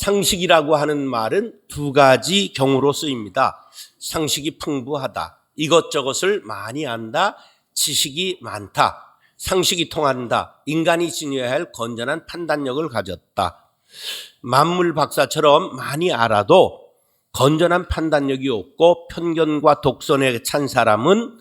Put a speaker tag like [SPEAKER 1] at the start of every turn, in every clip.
[SPEAKER 1] 상식이라고 하는 말은 두 가지 경우로 쓰입니다. 상식이 풍부하다, 이것저것을 많이 안다, 지식이 많다. 상식이 통한다, 인간이 지녀야 할 건전한 판단력을 가졌다. 만물 박사처럼 많이 알아도 건전한 판단력이 없고 편견과 독선에 찬 사람은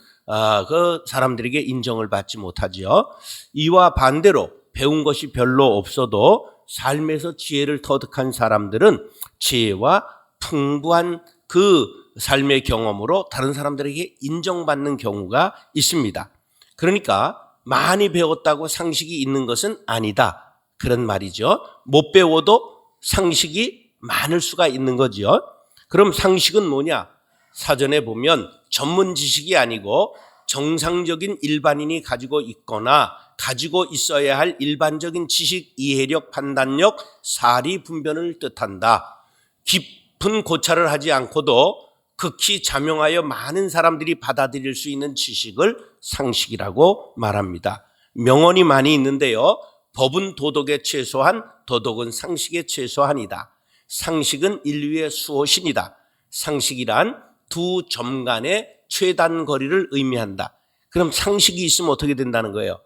[SPEAKER 1] 그 사람들에게 인정을 받지 못하지요. 이와 반대로 배운 것이 별로 없어도 삶에서 지혜를 터득한 사람들은 지혜와 풍부한 그 삶의 경험으로 다른 사람들에게 인정받는 경우가 있습니다. 그러니까 많이 배웠다고 상식이 있는 것은 아니다, 그런 말이죠. 못 배워도 상식이 많을 수가 있는 거죠. 그럼 상식은 뭐냐? 사전에 보면 전문 지식이 아니고 정상적인 일반인이 가지고 있거나 가지고 있어야 할 일반적인 지식, 이해력, 판단력, 사리, 분별을 뜻한다. 깊은 고찰을 하지 않고도 극히 자명하여 많은 사람들이 받아들일 수 있는 지식을 상식이라고 말합니다. 명언이 많이 있는데요. 법은 도덕에 최소한, 도덕은 상식에 최소한이다. 상식은 인류의 수호신이다. 상식이란 두 점 간의 최단 거리를 의미한다. 그럼 상식이 있으면 어떻게 된다는 거예요?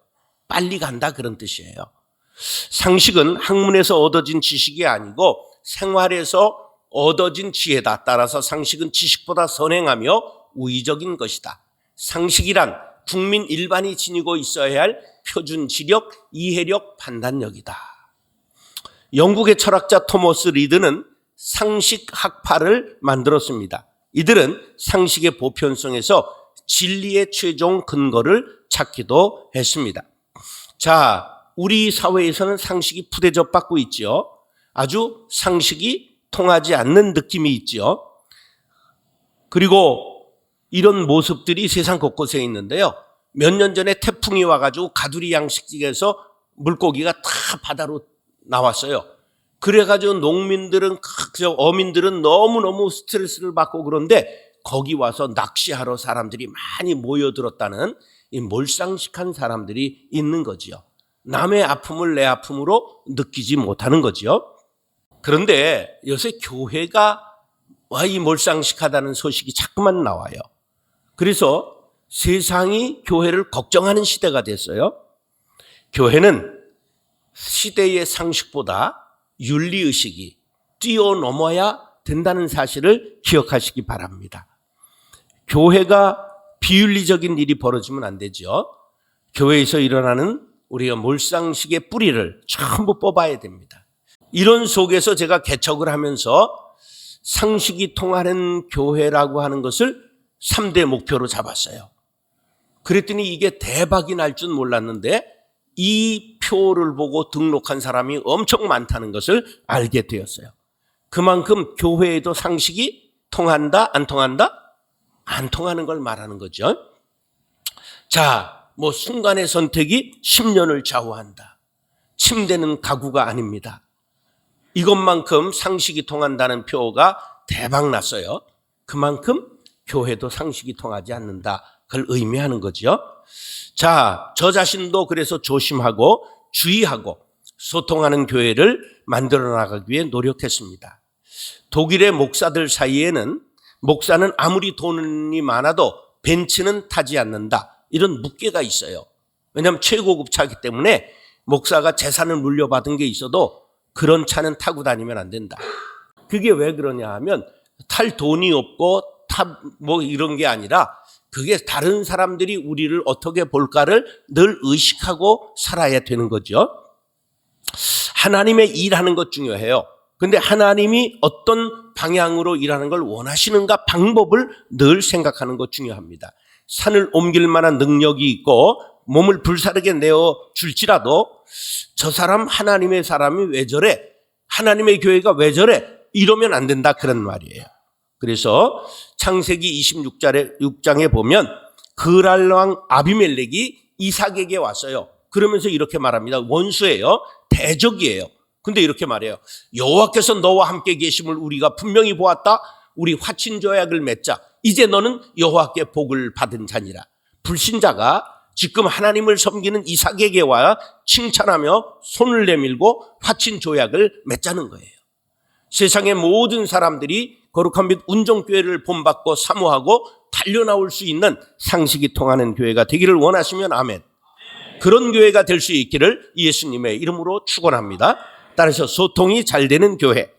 [SPEAKER 1] 빨리 간다, 그런 뜻이에요. 상식은 학문에서 얻어진 지식이 아니고 생활에서 얻어진 지혜다. 따라서 상식은 지식보다 선행하며 우위적인 것이다. 상식이란 국민 일반이 지니고 있어야 할 표준 지력, 이해력, 판단력이다. 영국의 철학자 토머스 리드는 상식 학파를 만들었습니다. 이들은 상식의 보편성에서 진리의 최종 근거를 찾기도 했습니다. 자, 우리 사회에서는 상식이 푸대접받고 있죠. 아주 상식이 통하지 않는 느낌이 있죠. 그리고 이런 모습들이 세상 곳곳에 있는데요. 몇 년 전에 태풍이 와가지고 가두리 양식장에서 물고기가 다 바다로 나왔어요. 그래가지고 농민들은, 어민들은 너무너무 스트레스를 받고 그런데 거기 와서 낚시하러 사람들이 많이 모여들었다는 이 몰상식한 사람들이 있는 거지요. 남의 아픔을 내 아픔으로 느끼지 못하는 거지요. 그런데 요새 교회가 이 몰상식하다는 소식이 자꾸만 나와요. 그래서 세상이 교회를 걱정하는 시대가 됐어요. 교회는 시대의 상식보다 윤리의식이 뛰어넘어야 된다는 사실을 기억하시기 바랍니다. 교회가 비윤리적인 일이 벌어지면 안 되죠. 교회에서 일어나는 우리가 몰상식의 뿌리를 전부 뽑아야 됩니다. 이런 속에서 제가 개척을 하면서 상식이 통하는 교회라고 하는 것을 3대 목표로 잡았어요. 그랬더니 이게 대박이 날 줄 몰랐는데 이 표를 보고 등록한 사람이 엄청 많다는 것을 알게 되었어요. 그만큼 교회에도 상식이 통한다, 안 통한다? 안 통하는 걸 말하는 거죠. 자, 순간의 선택이 10년을 좌우한다. 침대는 가구가 아닙니다. 이것만큼 상식이 통한다는 표가 대박 났어요. 그만큼 교회도 상식이 통하지 않는다, 그걸 의미하는 거죠. 자, 저 자신도 그래서 조심하고 주의하고 소통하는 교회를 만들어 나가기 위해 노력했습니다. 독일의 목사들 사이에는 목사는 아무리 돈이 많아도 벤츠는 타지 않는다, 이런 묵계가 있어요. 왜냐하면 최고급 차이기 때문에 목사가 재산을 물려받은 게 있어도 그런 차는 타고 다니면 안 된다. 그게 왜 그러냐 하면 탈 돈이 없고 이런 게 아니라 그게 다른 사람들이 우리를 어떻게 볼까를 늘 의식하고 살아야 되는 거죠. 하나님의 일하는 것 중요해요. 근데 하나님이 어떤 방향으로 일하는 걸 원하시는가, 방법을 늘 생각하는 것 중요합니다. 산을 옮길 만한 능력이 있고 몸을 불사르게 내어줄지라도 저 사람 하나님의 사람이 왜 저래? 하나님의 교회가 왜 저래? 이러면 안 된다, 그런 말이에요. 그래서 창세기 26장에 보면 그랄 왕 아비멜렉이 이삭에게 왔어요. 그러면서 이렇게 말합니다. 원수예요. 대적이에요. 근데 이렇게 말해요. 여호와께서 너와 함께 계심을 우리가 분명히 보았다. 우리 화친 조약을 맺자. 이제 너는 여호와께 복을 받은 자니라. 불신자가 지금 하나님을 섬기는 이삭에게 와 칭찬하며 손을 내밀고 화친 조약을 맺자는 거예요. 세상의 모든 사람들이 거룩한 빛 운정교회를 본받고 사모하고 달려나올 수 있는 상식이 통하는 교회가 되기를 원하시면 아멘. 그런 교회가 될 수 있기를 예수님의 이름으로 축원합니다. 따라서 소통이 잘 되는 교회.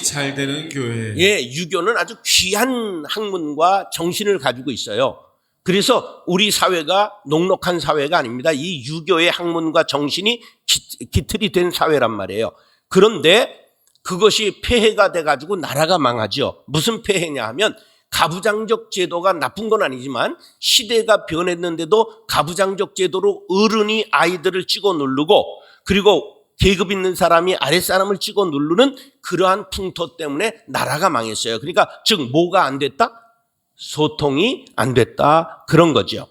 [SPEAKER 2] 잘 되는 교회.
[SPEAKER 1] 예, 유교는 아주 귀한 학문과 정신을 가지고 있어요. 그래서 우리 사회가 녹록한 사회가 아닙니다. 이 유교의 학문과 정신이 기틀이 된 사회란 말이에요. 그런데 그것이 폐해가 돼가지고 나라가 망하죠. 무슨 폐해냐 하면 가부장적 제도가 나쁜 건 아니지만 시대가 변했는데도 가부장적 제도로 어른이 아이들을 찍어 누르고 그리고 계급 있는 사람이 아랫사람을 찍어 누르는 그러한 풍토 때문에 나라가 망했어요. 그러니까 즉 뭐가 안 됐다? 소통이 안 됐다. 그런 거죠.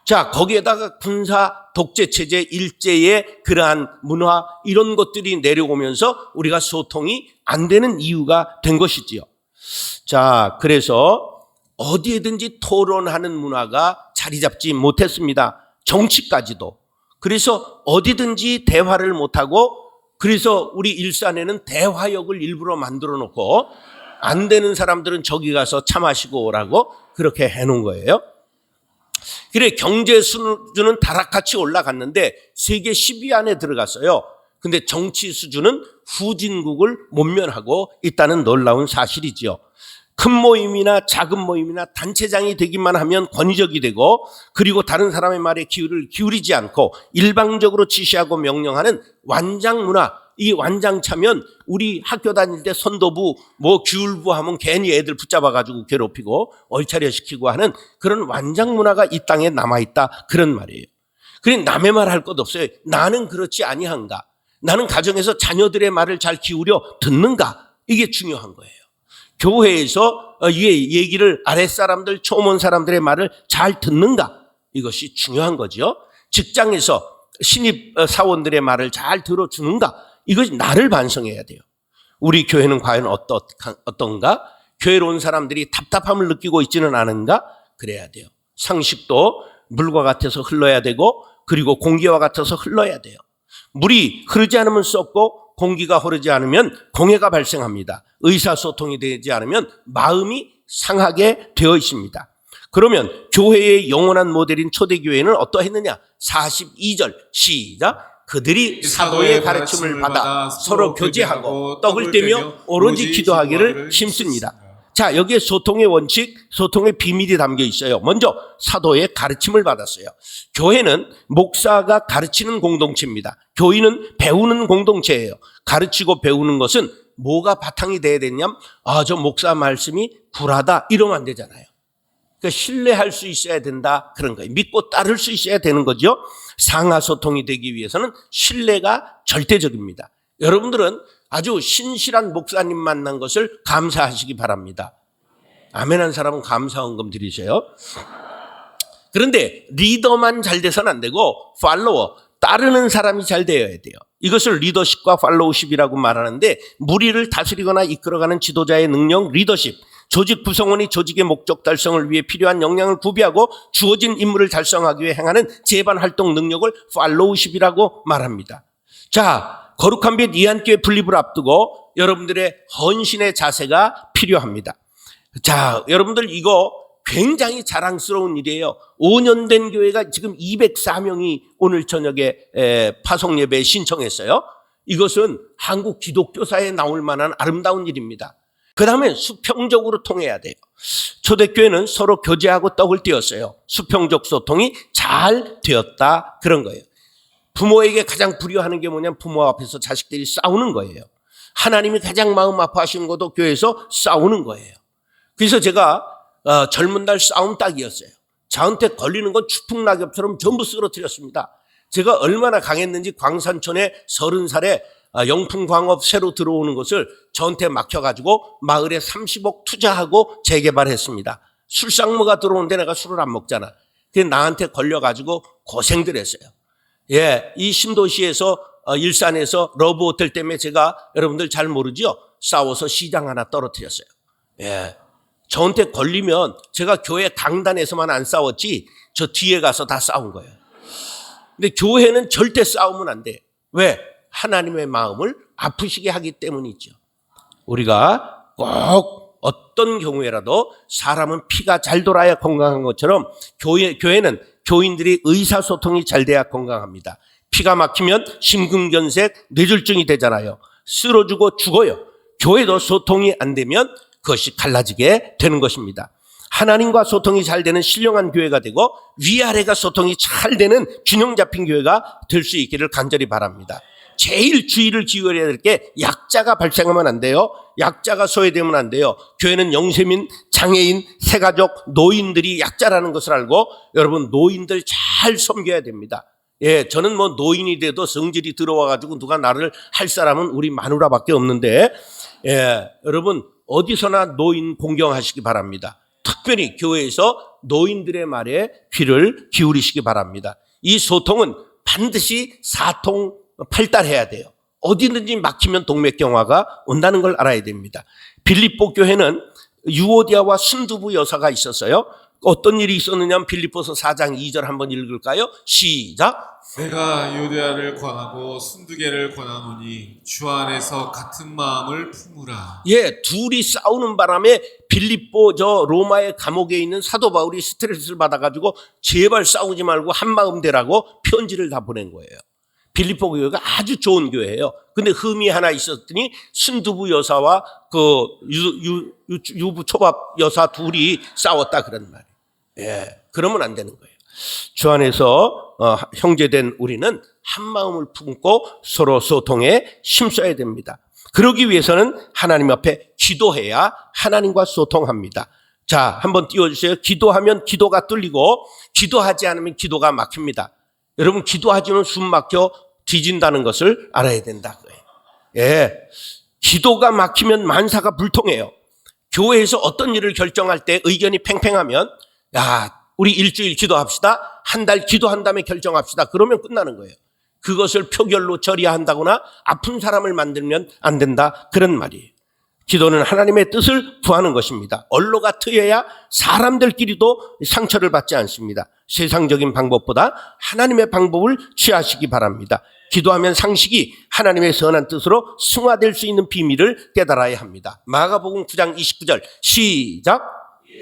[SPEAKER 1] 자, 거기에다가 군사 독재체제 일제의 그러한 문화 이런 것들이 내려오면서 우리가 소통이 안 되는 이유가 된 것이지요. 자, 그래서 어디에든지 토론하는 문화가 자리 잡지 못했습니다. 정치까지도. 그래서 어디든지 대화를 못하고 그래서 우리 일산에는 대화역을 일부러 만들어 놓고 안 되는 사람들은 저기 가서 차 마시고 오라고 그렇게 해놓은 거예요. 그래 경제 수준은 다락같이 올라갔는데 세계 10위 안에 들어갔어요. 근데 정치 수준은 후진국을 못면하고 있다는 놀라운 사실이지요. 큰 모임이나 작은 모임이나 단체장이 되기만 하면 권위적이 되고 그리고 다른 사람의 말에 귀를 기울이지 않고 일방적으로 지시하고 명령하는 완장 문화. 이 완장 차면 우리 학교 다닐 때 선도부 뭐 규율부 하면 괜히 애들 붙잡아가지고 괴롭히고 얼차려시키고 하는 그런 완장 문화가 이 땅에 남아있다 그런 말이에요. 그래 남의 말 할 것 없어요. 나는 그렇지 아니한가? 나는 가정에서 자녀들의 말을 잘 기울여 듣는가? 이게 중요한 거예요. 교회에서 이 얘기를 아랫사람들 처음 온 사람들의 말을 잘 듣는가? 이것이 중요한 거죠. 직장에서 신입 사원들의 말을 잘 들어주는가? 이것이 나를 반성해야 돼요. 우리 교회는 과연 어떤가? 교회로 온 사람들이 답답함을 느끼고 있지는 않은가? 그래야 돼요. 상식도 물과 같아서 흘러야 되고 그리고 공기와 같아서 흘러야 돼요. 물이 흐르지 않으면 썩고 공기가 흐르지 않으면 공해가 발생합니다. 의사소통이 되지 않으면 마음이 상하게 되어 있습니다. 그러면 교회의 영원한 모델인 초대교회는 어떠했느냐? 42절 시작. 그들이 사도의 가르침을 받아 서로 교제하고 떡을 떼며 오로지 기도하기를 힘씁니다. 자, 여기에 소통의 원칙, 소통의 비밀이 담겨 있어요. 먼저 사도의 가르침을 받았어요. 교회는 목사가 가르치는 공동체입니다. 교인은 배우는 공동체예요. 가르치고 배우는 것은 뭐가 바탕이 돼야 되냐면 저 목사 말씀이 굴하다 이러면 안 되잖아요. 그러니까 신뢰할 수 있어야 된다 그런 거예요. 믿고 따를 수 있어야 되는 거죠. 상하소통이 되기 위해서는 신뢰가 절대적입니다. 여러분들은 아주 신실한 목사님 만난 것을 감사하시기 바랍니다. 아멘한 사람은 감사헌금 드리세요. 그런데 리더만 잘 돼서는 안 되고 팔로워, 따르는 사람이 잘 되어야 돼요. 이것을 리더십과 팔로우십이라고 말하는데 무리를 다스리거나 이끌어가는 지도자의 능력, 리더십. 조직 구성원이 조직의 목적 달성을 위해 필요한 역량을 구비하고 주어진 임무를 달성하기 위해 행하는 재반 활동 능력을 팔로우십이라고 말합니다. 자, 거룩한 빛 이한교회 분립을 앞두고 여러분들의 헌신의 자세가 필요합니다. 자, 여러분들 이거 굉장히 자랑스러운 일이에요. 5년 된 교회가 지금 204명이 오늘 저녁에 파송 예배에 신청했어요. 이것은 한국 기독교사에 나올 만한 아름다운 일입니다. 그 다음에 수평적으로 통해야 돼요. 초대교회는 서로 교제하고 떡을 띄었어요. 수평적 소통이 잘 되었다 그런 거예요. 부모에게 가장 불효하는 게 뭐냐면 부모 앞에서 자식들이 싸우는 거예요. 하나님이 가장 마음 아파하시는 것도 교회에서 싸우는 거예요. 그래서 제가 젊은 날 싸움 딱이었어요. 저한테 걸리는 건 추풍낙엽처럼 전부 쓰러뜨렸습니다. 제가 얼마나 강했는지 광산촌에 30살에 영풍광업 새로 들어오는 것을 저한테 막혀가지고 마을에 30억 투자하고 재개발했습니다. 술상무가 들어오는데 내가 술을 안 먹잖아. 그게 나한테 걸려가지고 고생들 했어요. 예, 이 신도시에서 일산에서 러브호텔 때문에 제가 여러분들 잘 모르죠? 싸워서 시장 하나 떨어뜨렸어요. 예, 저한테 걸리면 제가 교회 강단에서만 안 싸웠지 저 뒤에 가서 다 싸운 거예요. 근데 교회는 절대 싸우면 안 돼. 왜? 하나님의 마음을 아프시게 하기 때문이죠. 우리가 꼭 어떤 경우에라도 사람은 피가 잘 돌아야 건강한 것처럼 교회는 교인들이 의사소통이 잘 돼야 건강합니다. 피가 막히면 심근경색, 뇌졸중이 되잖아요. 쓰러지고 죽어요. 교회도 소통이 안 되면 그것이 갈라지게 되는 것입니다. 하나님과 소통이 잘 되는 신령한 교회가 되고 위아래가 소통이 잘 되는 균형 잡힌 교회가 될 수 있기를 간절히 바랍니다. 제일 주의를 기울여야 될 게 약자가 발생하면 안 돼요. 약자가 소외되면 안 돼요. 교회는 영세민, 장애인, 새가족, 노인들이 약자라는 것을 알고 여러분 노인들 잘 섬겨야 됩니다. 예, 저는 뭐 노인이 돼도 성질이 들어와가지고 누가 나를 할 사람은 우리 마누라밖에 없는데, 예, 여러분 어디서나 노인 공경하시기 바랍니다. 특별히 교회에서 노인들의 말에 귀를 기울이시기 바랍니다. 이 소통은 반드시 사통팔달해야 돼요. 어디든지 막히면 동맥경화가 온다는 걸 알아야 됩니다. 빌립보 교회는 유오디아와 순두부 여사가 있었어요. 어떤 일이 있었느냐면 빌립보서 4장 2절 한번 읽을까요? 시작.
[SPEAKER 2] 내가 유대아를 권하고 순두개를 권하노니 주 안에서 같은 마음을 품으라.
[SPEAKER 1] 예, 둘이 싸우는 바람에 빌립보 저 로마의 감옥에 있는 사도 바울이 스트레스를 받아가지고 제발 싸우지 말고 한마음 되라고 편지를 다 보낸 거예요. 빌립보 교회가 아주 좋은 교회예요. 근데 흠이 하나 있었더니 순두부 여사와 그 유부 초밥 여사 둘이 싸웠다 그런 말이에요. 예, 그러면 안 되는 거예요. 주 안에서 형제된 우리는 한 마음을 품고 서로 소통에 힘써야 됩니다. 그러기 위해서는 하나님 앞에 기도해야 하나님과 소통합니다. 자, 한번 띄워주세요. 기도하면 기도가 뚫리고 기도하지 않으면 기도가 막힙니다. 여러분 기도하지면 숨 막혀 뒤진다는 것을 알아야 된다고요. 예, 기도가 막히면 만사가 불통해요. 교회에서 어떤 일을 결정할 때 의견이 팽팽하면 야, 우리 일주일 기도합시다. 한 달 기도한 다음에 결정합시다. 그러면 끝나는 거예요. 그것을 표결로 처리한다거나 아픈 사람을 만들면 안 된다. 그런 말이에요. 기도는 하나님의 뜻을 구하는 것입니다. 언로가 트여야 사람들끼리도 상처를 받지 않습니다. 세상적인 방법보다 하나님의 방법을 취하시기 바랍니다. 기도하면 상식이 하나님의 선한 뜻으로 승화될 수 있는 비밀을 깨달아야 합니다. 마가복음 9장 29절 시작.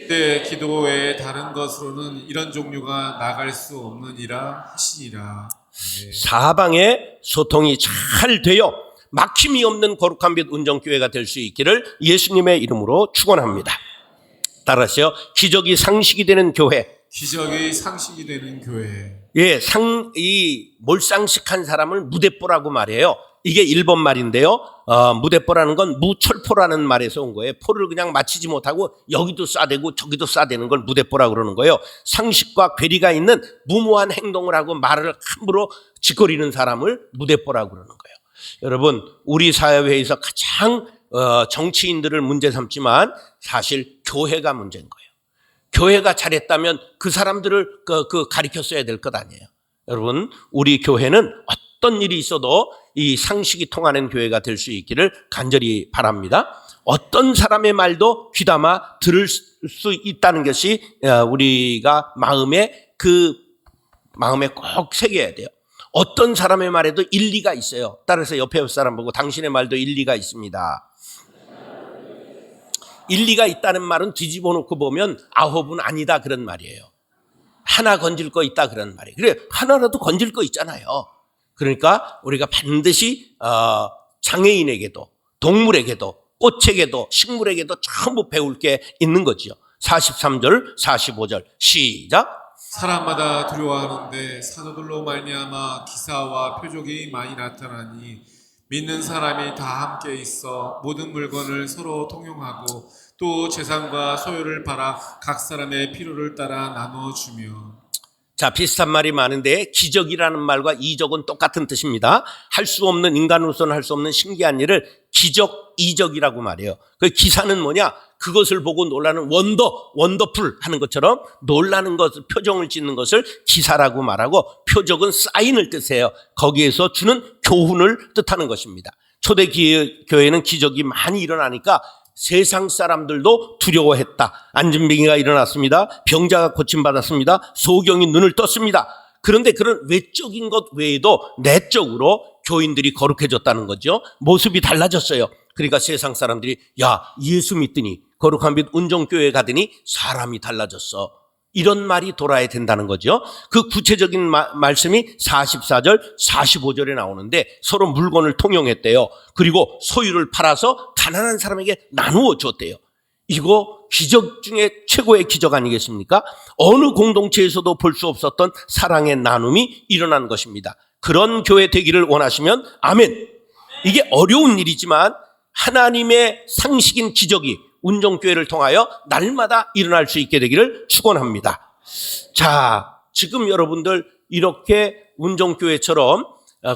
[SPEAKER 2] 내 기도 외에 다른 것으로는 이런 종류가 나갈 수 없느니라 하시니라.
[SPEAKER 1] 사방에 소통이 잘 되어 막힘이 없는 거룩한 빛 운정교회가 될 수 있기를 예수님의 이름으로 축원합니다. 따라서요, 기적이 상식이 되는 교회.
[SPEAKER 2] 기적이 상식이 되는 교회.
[SPEAKER 1] 예, 이 몰상식한 사람을 무대뽀라고 말해요. 이게 일본 말인데요. 무대뽀라는 건 무철포라는 말에서 온 거예요. 포를 그냥 맞히지 못하고 여기도 쏴대고 저기도 쏴대는 걸 무대뽀라고 그러는 거예요. 상식과 괴리가 있는 무모한 행동을 하고 말을 함부로 짓거리는 사람을 무대뽀라고 그러는 거예요. 여러분, 우리 사회에서 가장 정치인들을 문제 삼지만 사실 교회가 문제인 거예요. 교회가 잘했다면 그 사람들을 가리켰어야 될 것 아니에요. 여러분, 우리 교회는 어떤 일이 있어도 이 상식이 통하는 교회가 될 수 있기를 간절히 바랍니다. 어떤 사람의 말도 귀담아 들을 수 있다는 것이 우리가 마음에 꼭 새겨야 돼요. 어떤 사람의 말에도 일리가 있어요. 따라서 옆에 사람 보고 당신의 말도 일리가 있습니다. 일리가 있다는 말은 뒤집어 놓고 보면 9은 아니다 그런 말이에요. 하나 건질 거 있다 그런 말이에요. 그래, 하나라도 건질 거 있잖아요. 그러니까 우리가 반드시 장애인에게도 동물에게도 꽃에게도 식물에게도 전부 배울 게 있는 거죠. 43절 45절 시작.
[SPEAKER 2] 사람마다 두려워하는데 사도들로 말미암아 기사와 표적이 많이 나타나니 믿는 사람이 다 함께 있어 모든 물건을 서로 통용하고 또 재산과 소유를 팔아 각 사람의 필요를 따라 나누어주며.
[SPEAKER 1] 자, 비슷한 말이 많은데 기적이라는 말과 이적은 똑같은 뜻입니다. 할 수 없는, 인간으로서는 할 수 없는 신기한 일을 기적, 이적이라고 말해요. 그 기사는 뭐냐? 그것을 보고 놀라는 원더풀 하는 것처럼 놀라는 것을, 표정을 짓는 것을 기사라고 말하고, 표적은 사인을 뜻해요. 거기에서 주는 교훈을 뜻하는 것입니다. 초대 교회는 기적이 많이 일어나니까 세상 사람들도 두려워했다. 안진뱅이가 일어났습니다. 병자가 고침받았습니다. 소경이 눈을 떴습니다. 그런데 그런 외적인 것 외에도 내적으로 교인들이 거룩해졌다는 거죠. 모습이 달라졌어요. 그러니까 세상 사람들이 야, 예수 믿더니 거룩한 빛 운정교회 가더니 사람이 달라졌어. 이런 말이 돌아야 된다는 거죠. 그 구체적인 말씀이 44절, 45절에 나오는데 서로 물건을 통용했대요. 그리고 소유를 팔아서 가난한 사람에게 나누어 줬대요. 이거 기적 중에 최고의 기적 아니겠습니까? 어느 공동체에서도 볼 수 없었던 사랑의 나눔이 일어난 것입니다. 그런 교회 되기를 원하시면 아멘. 이게 어려운 일이지만 하나님의 상식인 기적이 운정교회를 통하여 날마다 일어날 수 있게 되기를 축원합니다. 자, 지금 여러분들 이렇게 운정교회처럼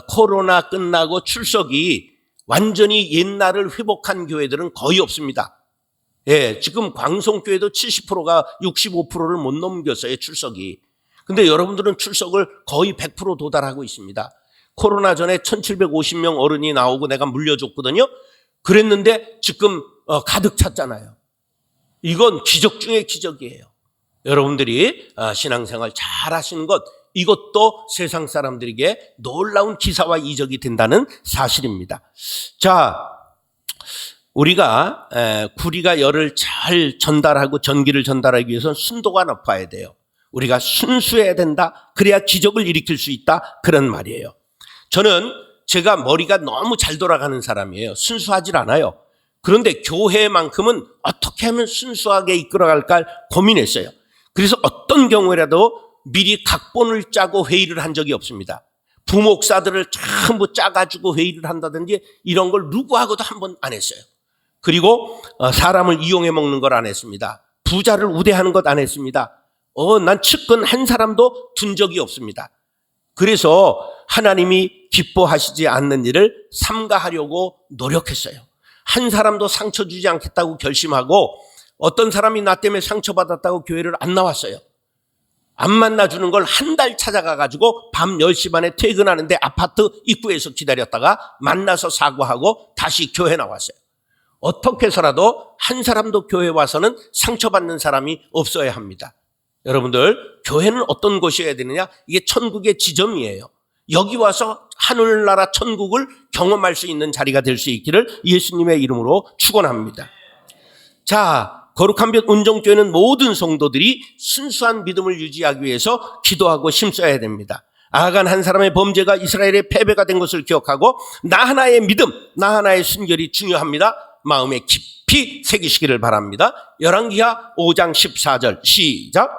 [SPEAKER 1] 코로나 끝나고 출석이 완전히 옛날을 회복한 교회들은 거의 없습니다. 예, 지금 광성교회도 70%가 65%를 못 넘겼어요, 출석이. 근데 여러분들은 출석을 거의 100% 도달하고 있습니다. 코로나 전에 1750명 어른이 나오고 내가 물려줬거든요. 그랬는데 지금 가득 찼잖아요. 이건 기적 중의 기적이에요. 여러분들이 신앙생활 잘 하시는 것, 이것도 세상 사람들에게 놀라운 기사와 이적이 된다는 사실입니다. 자, 우리가 구리가 열을 잘 전달하고 전기를 전달하기 위해서는 순도가 높아야 돼요. 우리가 순수해야 된다. 그래야 기적을 일으킬 수 있다. 그런 말이에요. 저는 제가 머리가 너무 잘 돌아가는 사람이에요. 순수하질 않아요. 그런데 교회만큼은 어떻게 하면 순수하게 이끌어갈까 고민했어요. 그래서 어떤 경우라도 미리 각본을 짜고 회의를 한 적이 없습니다. 부목사들을 전부 짜가지고 회의를 한다든지 이런 걸 누구하고도 한 번 안 했어요. 그리고 사람을 이용해 먹는 걸 안 했습니다. 부자를 우대하는 것 안 했습니다. 난 측근 한 사람도 둔 적이 없습니다. 그래서 하나님이 기뻐하시지 않는 일을 삼가하려고 노력했어요. 한 사람도 상처 주지 않겠다고 결심하고 어떤 사람이 나 때문에 상처받았다고 교회를 안 나왔어요. 안 만나주는 걸 한 달 찾아가가지고 밤 10시 반에 퇴근하는데 아파트 입구에서 기다렸다가 만나서 사과하고 다시 교회 나왔어요. 어떻게 해서라도 한 사람도 교회 와서는 상처받는 사람이 없어야 합니다. 여러분들, 교회는 어떤 곳이어야 되느냐? 이게 천국의 지점이에요. 여기 와서 하늘나라 천국을 경험할 수 있는 자리가 될 수 있기를 예수님의 이름으로 축원합니다. 자, 거룩한 빛 운정교회는 모든 성도들이 순수한 믿음을 유지하기 위해서 기도하고 힘써야 됩니다. 아간 한 사람의 범죄가 이스라엘의 패배가 된 것을 기억하고 나 하나의 믿음, 나 하나의 순결이 중요합니다. 마음에 깊이 새기시기를 바랍니다. 열왕기하 5장 14절 시작.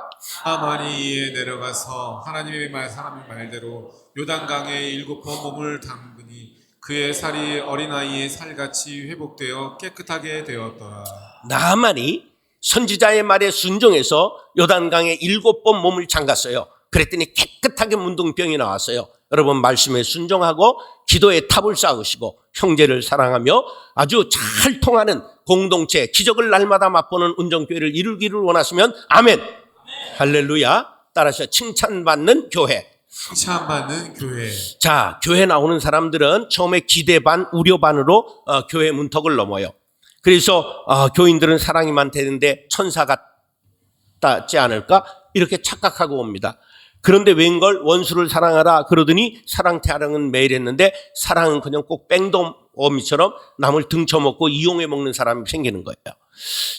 [SPEAKER 2] 하만이 이에 내려가서 하나님의 사람의 말대로 요단강에 7번 몸을 담그니 그의 살이 어린아이의 살같이 회복되어 깨끗하게 되었더라.
[SPEAKER 1] 나만이 선지자의 말에 순종해서 요단강에 7번 몸을 잠갔어요. 그랬더니 깨끗하게 문둥병이 나왔어요. 여러분, 말씀에 순종하고 기도의 탑을 쌓으시고 형제를 사랑하며 아주 잘 통하는 공동체, 기적을 날마다 맛보는 운정교회를 이루기를 원하시면 아멘. 할렐루야. 따라서 칭찬받는 교회.
[SPEAKER 2] 칭찬받는 교회.
[SPEAKER 1] 자, 교회 나오는 사람들은 처음에 기대 반, 우려 반으로 교회 문턱을 넘어요. 그래서 교인들은 사랑이만 되는데 천사 같지 않을까? 이렇게 착각하고 옵니다. 그런데 웬걸 원수를 사랑하라 그러더니 사랑 타령은 매일 했는데 사랑은 그냥 꼭 뺑돔어미처럼 남을 등쳐먹고 이용해 먹는 사람이 생기는 거예요.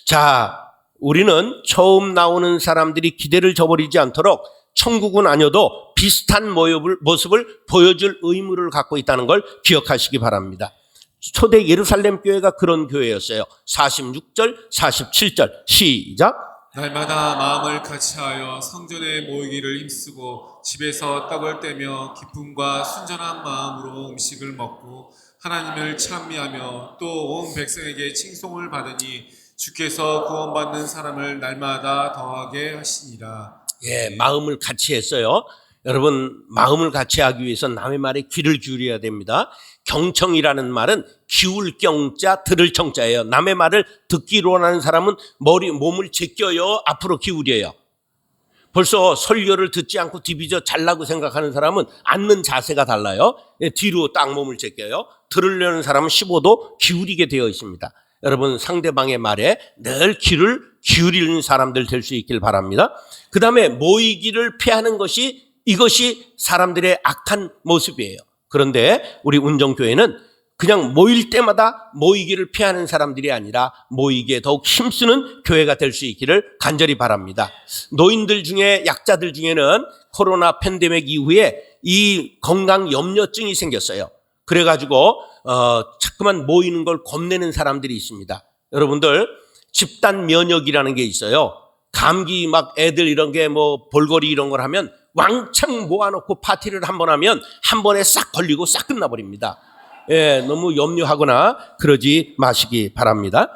[SPEAKER 1] 자, 우리는 처음 나오는 사람들이 기대를 저버리지 않도록 천국은 아니어도 비슷한 모습을 보여줄 의무를 갖고 있다는 걸 기억하시기 바랍니다. 초대 예루살렘 교회가 그런 교회였어요. 46절, 47절 시작.
[SPEAKER 2] 날마다 마음을 같이하여 성전에 모이기를 힘쓰고 집에서 떡을 떼며 기쁨과 순전한 마음으로 음식을 먹고 하나님을 찬미하며 또 온 백성에게 칭송을 받으니 주께서 구원받는 사람을 날마다 더하게 하시니라.
[SPEAKER 1] 예, 마음을 같이 했어요. 여러분, 마음을 같이 하기 위해서 남의 말에 귀를 기울여야 됩니다. 경청이라는 말은 기울 경자 들을 청자예요. 남의 말을 듣기로 원하는 사람은 몸을 제껴요, 앞으로 기울여요. 벌써 설교를 듣지 않고 디비져 잘라고 생각하는 사람은 앉는 자세가 달라요. 뒤로 딱 몸을 제껴요. 들으려는 사람은 15도 기울이게 되어 있습니다. 여러분, 상대방의 말에 늘 귀를 기울이는 사람들 될 수 있길 바랍니다. 그 다음에 모이기를 피하는 이것이 사람들의 악한 모습이에요. 그런데 우리 운정교회는 그냥 모일 때마다 모이기를 피하는 사람들이 아니라 모이기에 더욱 힘쓰는 교회가 될 수 있기를 간절히 바랍니다. 노인들 중에, 약자들 중에는 코로나 팬데믹 이후에 이 건강 염려증이 생겼어요. 그래가지고 자꾸만 모이는 걸 겁내는 사람들이 있습니다. 여러분들, 집단 면역이라는 게 있어요. 감기 막 애들 이런 게 뭐 볼거리 이런 걸 하면 왕창 모아놓고 파티를 한번 하면 한 번에 싹 걸리고 싹 끝나버립니다. 예, 너무 염려하거나 그러지 마시기 바랍니다.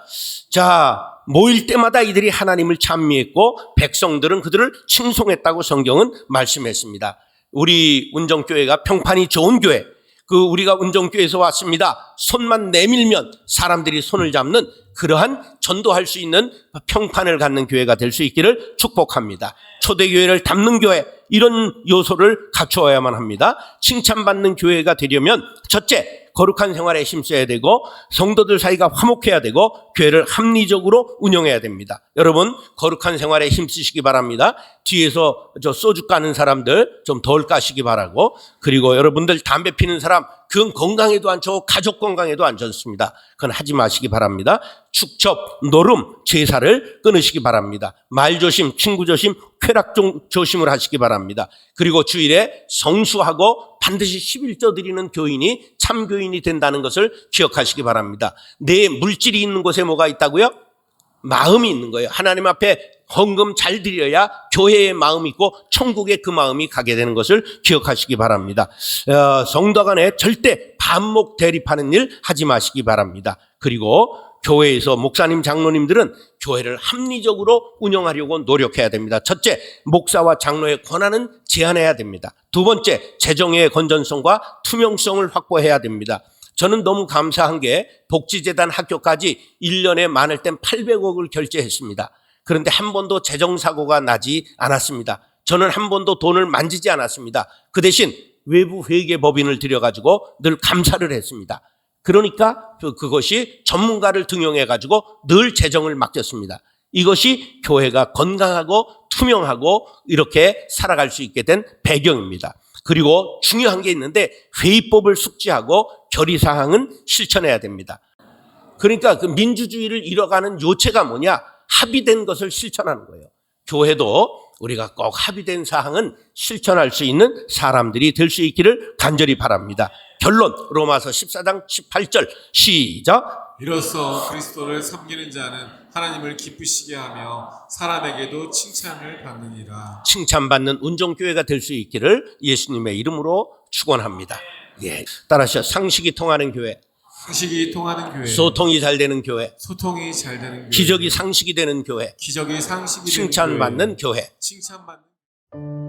[SPEAKER 1] 자, 모일 때마다 이들이 하나님을 찬미했고 백성들은 그들을 칭송했다고 성경은 말씀했습니다. 우리 운정교회가 평판이 좋은 교회, 우리가 운정교회에서 왔습니다. 손만 내밀면 사람들이 손을 잡는 그러한 전도할 수 있는 평판을 갖는 교회가 될 수 있기를 축복합니다. 초대교회를 담는 교회, 이런 요소를 갖추어야만 합니다. 칭찬받는 교회가 되려면 첫째, 거룩한 생활에 힘써야 되고 성도들 사이가 화목해야 되고 교회를 합리적으로 운영해야 됩니다. 여러분, 거룩한 생활에 힘쓰시기 바랍니다. 뒤에서 저 소주 까는 사람들 좀 덜 까시기 바라고, 그리고 여러분들 담배 피는 사람, 그건 건강에도 안 좋고 가족 건강에도 안 좋습니다. 그건 하지 마시기 바랍니다. 축첩, 노름, 제사를 끊으시기 바랍니다. 말 조심, 친구 조심, 쾌락 조심을 하시기 바랍니다. 그리고 주일에 성수하고 반드시 11조 드리는 교인이 참교인이 된다는 것을 기억하시기 바랍니다. 내 물질이 있는 곳에 뭐가 있다고요? 마음이 있는 거예요. 하나님 앞에 헌금 잘 드려야 교회의 마음이 있고 천국에 그 마음이 가게 되는 것을 기억하시기 바랍니다. 성도 간에 절대 반목 대립하는 일 하지 마시기 바랍니다. 그리고 교회에서 목사님, 장로님들은 교회를 합리적으로 운영하려고 노력해야 됩니다. 첫째, 목사와 장로의 권한은 제한해야 됩니다. 두 번째, 재정의 건전성과 투명성을 확보해야 됩니다. 저는 너무 감사한 게 복지재단 학교까지 1년에 많을 땐 800억을 결제했습니다. 그런데 한 번도 재정사고가 나지 않았습니다. 저는 한 번도 돈을 만지지 않았습니다. 그 대신 외부 회계법인을 들여가지고 늘 감사를 했습니다. 그러니까 그것이 전문가를 등용해가지고 늘 재정을 맡겼습니다. 이것이 교회가 건강하고 투명하고 이렇게 살아갈 수 있게 된 배경입니다. 그리고 중요한 게 있는데 회의법을 숙지하고 결의사항은 실천해야 됩니다. 그러니까 그 민주주의를 이뤄가는 요체가 뭐냐? 합의된 것을 실천하는 거예요. 교회도 우리가 꼭 합의된 사항은 실천할 수 있는 사람들이 될 수 있기를 간절히 바랍니다. 결론, 로마서 14장 18절 시작.
[SPEAKER 2] 이로써 그리스도를 섬기는 자는 하나님을 기쁘시게 하며 사람에게도 칭찬을 받느니라.
[SPEAKER 1] 칭찬받는 운정교회가 될 수 있기를 예수님의 이름으로 축원합니다. 예, 따라서 상식이 통하는 교회,
[SPEAKER 2] 상식이 통하는 교회,
[SPEAKER 1] 소통이 잘 되는 교회,
[SPEAKER 2] 소통이 잘 되는 교회,
[SPEAKER 1] 기적이 상식이 되는 교회,
[SPEAKER 2] 기적이 상식이 되는
[SPEAKER 1] 칭찬받는 교회.
[SPEAKER 2] 칭찬받는